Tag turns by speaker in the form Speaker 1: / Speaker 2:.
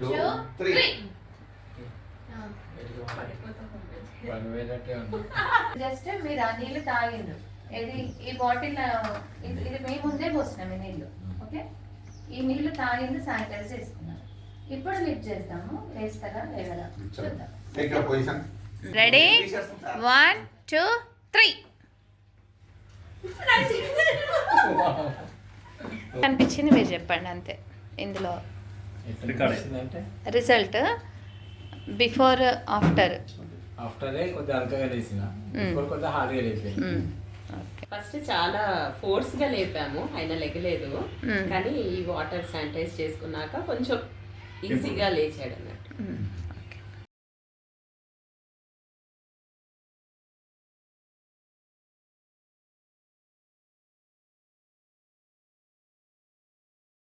Speaker 1: 2, 3.
Speaker 2: Just మీరు ఆ నీళ్ళు తాగిండ్రు. ఇది ఈ బాటిల్ ఇది మేము ముందే పోసినాం ఈ నీళ్ళు. ఓకే, ఈ నీళ్ళు తాగిండ్రు, శానిటైజ్ చేసుకున్నాం. ఇప్పుడు లిఫ్ట్ చేస్తాము, వేస్తారా లేవరా చూద్దాం. రెడీ, 1, 2, 3. అనిపించింది మీరు చెప్పండి అంతే. ఇందులో రిజల్ట్ బిఫోర్ ఆఫ్టర్
Speaker 3: కొద్దిగా అరకగా లేసిన కొద్దిగా హార్డ్గా లేపింది.
Speaker 4: ఫస్ట్ చాలా ఫోర్స్ గా లేపాము, అయినా లెగలేదు. కానీ ఈ వాటర్ శానిటైజ్ చేసుకున్నాక కొంచెం ఈజీగా లేచాడు అన్నట్టు.